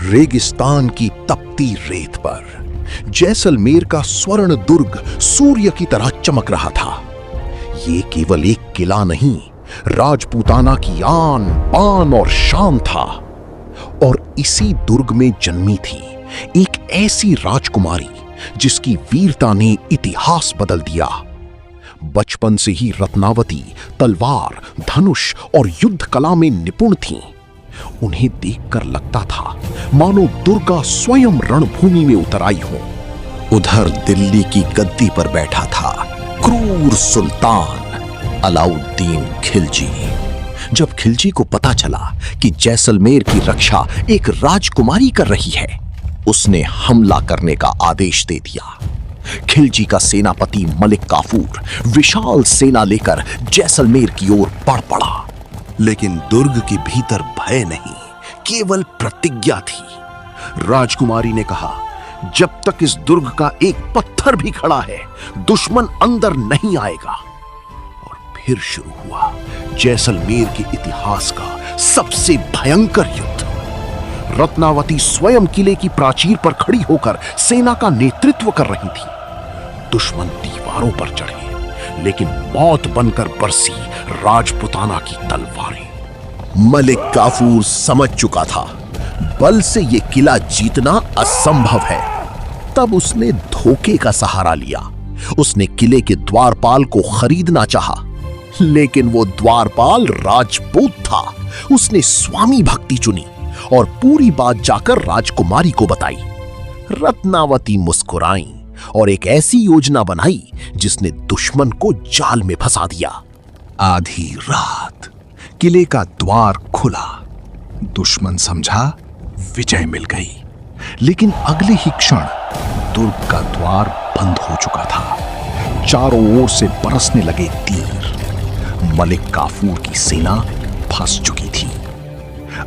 रेगिस्तान की तपती रेत पर जैसलमेर का स्वर्ण दुर्ग सूर्य की तरह चमक रहा था। ये केवल एक किला नहीं, राजपूताना की आन बान और शान था। और इसी दुर्ग में जन्मी थी एक ऐसी राजकुमारी जिसकी वीरता ने इतिहास बदल दिया। बचपन से ही रत्नावती तलवार, धनुष और युद्ध कला में निपुण थीं। उन्हें देखकर लगता था मानो दुर्गा स्वयं रणभूमि में उतर आई हो। उधर दिल्ली की गद्दी पर बैठा था क्रूर सुल्तान अलाउद्दीन खिलजी। जब खिलजी को पता चला कि जैसलमेर की रक्षा एक राजकुमारी कर रही है, उसने हमला करने का आदेश दे दिया। खिलजी का सेनापति मलिक काफूर विशाल सेना लेकर जैसलमेर की ओर बढ़ पड़ा। लेकिन दुर्ग के भीतर भय नहीं, केवल प्रतिज्ञा थी। राजकुमारी ने कहा, जब तक इस दुर्ग का एक पत्थर भी खड़ा है, दुश्मन अंदर नहीं आएगा। और फिर शुरू हुआ जैसलमेर के इतिहास का सबसे भयंकर युद्ध। रत्नावती स्वयं किले की प्राचीर पर खड़ी होकर सेना का नेतृत्व कर रही थी। दुश्मन दीवारों पर चढ़े, लेकिन मौत बनकर बरसी राजपुताना की तलवारें। मलिक काफूर समझ चुका था बल से यह किला जीतना असंभव है। तब उसने धोखे का सहारा लिया। उसने किले के द्वारपाल को खरीदना चाहा, लेकिन वो द्वारपाल राजपूत था। उसने स्वामी भक्ति चुनी और पूरी बात जाकर राजकुमारी को बताई। रत्नावती मुस्कुराई और एक ऐसी योजना बनाई जिसने दुश्मन को जाल में फंसा दिया। आधी रात किले का द्वार खुला। दुश्मन समझा विजय मिल गई, लेकिन अगले ही क्षण दुर्ग का द्वार बंद हो चुका था। चारों ओर से बरसने लगे तीर। मलिक काफूर की सेना फंस चुकी थी।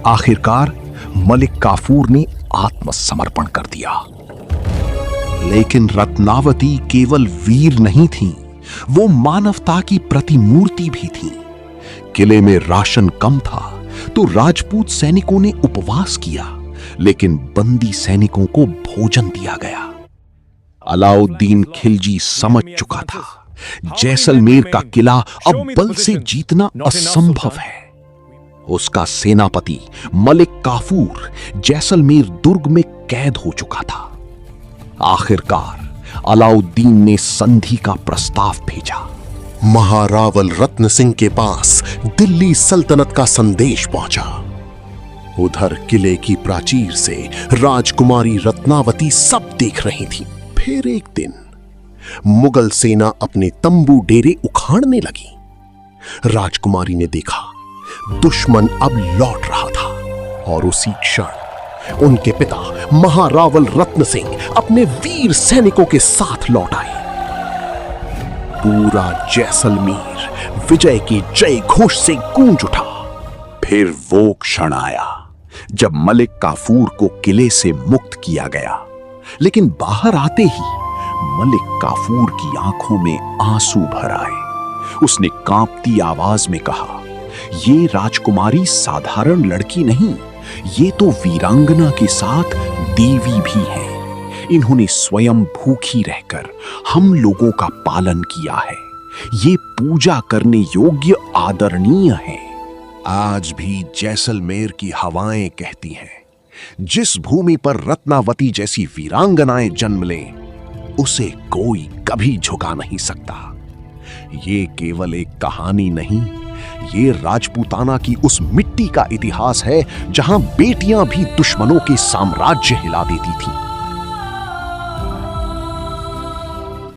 आखिरकार मलिक काफूर ने आत्मसमर्पण कर दिया। लेकिन रत्नावती केवल वीर नहीं थी, वो मानवता की प्रतिमूर्ति भी थी। किले में राशन कम था तो राजपूत सैनिकों ने उपवास किया, लेकिन बंदी सैनिकों को भोजन दिया गया। अलाउद्दीन खिलजी समझ चुका था जैसलमेर का किला अब बल से जीतना असंभव है। उसका सेनापति मलिक काफूर जैसलमेर दुर्ग में कैद हो चुका था। आखिरकार अलाउद्दीन ने संधि का प्रस्ताव भेजा। महारावल रत्न सिंह के पास दिल्ली सल्तनत का संदेश पहुंचा। उधर किले की प्राचीर से राजकुमारी रत्नावती सब देख रही थी। फिर एक दिन मुगल सेना अपने तंबू डेरे उखाड़ने लगी। राजकुमारी ने देखा दुश्मन अब लौट रहा था, और उसी क्षण उनके पिता महारावल रत्न सिंह अपने वीर सैनिकों के साथ लौट आए। पूरा जैसलमेर विजय के जय घोष से गूंज उठा। फिर वो क्षण आया जब मलिक काफूर को किले से मुक्त किया गया, लेकिन बाहर आते ही मलिक काफूर की आंखों में आंसू भर आए। उसने कांपती आवाज में कहा, ये राजकुमारी साधारण लड़की नहीं, ये तो वीरांगना के साथ देवी भी है। इन्होंने स्वयं भूखी रहकर हम लोगों का पालन किया है। ये पूजा करने योग्य आदरणीय है। आज भी जैसलमेर की हवाएं कहती हैं, जिस भूमि पर रत्नावती जैसी वीरांगनाएं जन्म लें, उसे कोई कभी झुका नहीं सकता। ये केवल एक कहानी नहीं, ये राजपूताना की उस मिट्टी का इतिहास है जहां बेटियां भी दुश्मनों के साम्राज्य हिला देती थीं।